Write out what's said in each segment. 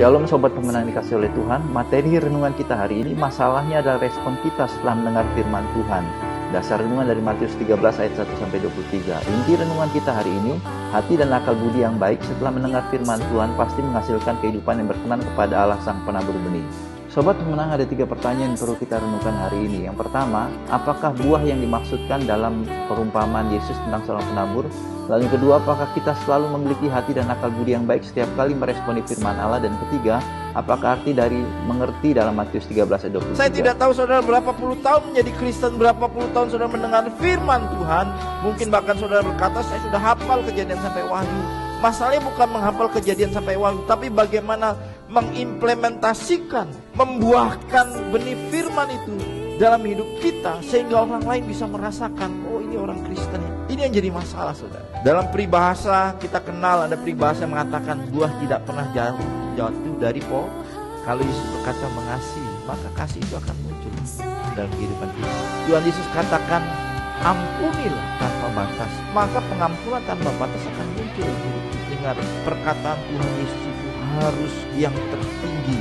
Shalom Sobat Pemenang dikasih oleh Tuhan. Materi renungan kita hari ini masalahnya adalah respon kita setelah mendengar firman Tuhan. Dasar renungan dari Matius 13 ayat 1-23. Inti renungan kita hari ini, hati dan akal budi yang baik setelah mendengar firman Tuhan pasti menghasilkan kehidupan yang berkenan kepada Allah Sang Penabur benih. Sobat Pemenang, ada 3 pertanyaan yang perlu kita renungkan hari ini. Yang pertama, apakah buah yang dimaksudkan dalam perumpamaan Yesus tentang seorang penabur? Lalu yang kedua, apakah kita selalu memiliki hati dan akal budi yang baik setiap kali meresponi firman Allah? Dan ketiga, apakah arti dari mengerti dalam Matius 13 ayat 23? Saya tidak tahu saudara berapa puluh tahun menjadi Kristen, berapa puluh tahun saudara mendengar firman Tuhan. Mungkin bahkan saudara berkata, saya sudah hafal Kejadian sampai Wahyu. Masalahnya bukan menghafal Kejadian sampai Wahyu, tapi bagaimana mengimplementasikan, membuahkan benih firman itu dalam hidup kita, sehingga orang lain bisa merasakan, oh ini orang Kristen. Ini yang jadi masalah saudara. Dalam peribahasa kita kenal, ada peribahasa yang mengatakan buah tidak pernah jatuh dari pohon. Kalau Yesus berkata mengasihi, maka kasih itu akan muncul dalam kehidupan kita. Tuhan Yesus katakan ampunilah tanpa batas, maka pengampunan tanpa batas akan muncul. Ingat, perkataan Tuhan Yesus itu harus yang tertinggi,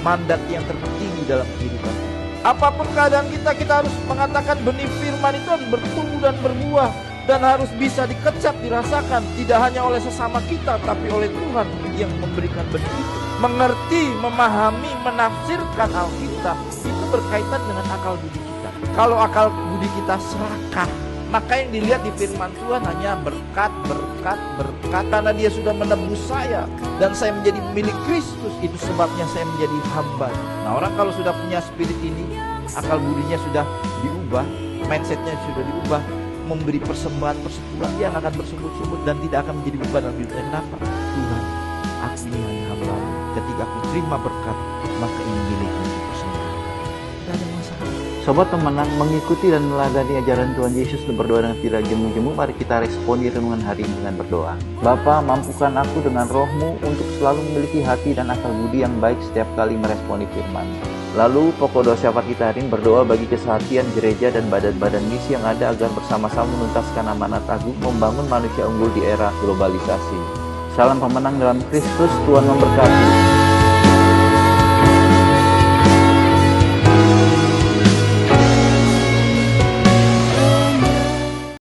mandat yang tertinggi dalam kehidupan kita. Apapun keadaan kita, kita harus mengatakan benih firman itu harus bertumbuh dan berbuah, dan harus bisa dikecap, dirasakan, tidak hanya oleh sesama kita, tapi oleh Tuhan yang memberikan benih itu. Mengerti, memahami, menafsirkan Alkitab itu berkaitan dengan akal budi kita. Kalau akal budi kita serakah, maka yang dilihat di firman Tuhan hanya berkat, berkat, berkat. Karena dia sudah menebus saya dan saya menjadi milik Kristus, itu sebabnya saya menjadi hamba. Nah, orang kalau sudah punya spirit ini, akal budinya sudah diubah, mindsetnya sudah diubah, memberi persembahan persekutuan, dia akan bersungguh-sungguh dan tidak akan menjadi beban dalam hidupnya. Kenapa? Tuhan, aku ini hanya hamba. Ketika aku terima berkat, maka ini milikku untuk persembahan. Tidak ada masalah. Sobat Pemenang, mengikuti dan meladani ajaran Tuhan Yesus dan berdoa dengan tidak jemu-jemu, mari kita responi renungan hari ini dengan berdoa. Bapa, mampukan aku dengan roh-Mu untuk selalu memiliki hati dan akal budi yang baik setiap kali meresponi firman. Lalu pokok doa syafaat kita hari ini berdoa bagi kesehatan gereja dan badan-badan misi yang ada agar bersama-sama menuntaskan amanat agung membangun manusia unggul di era globalisasi. Salam pemenang dalam Kristus, Tuhan memberkati.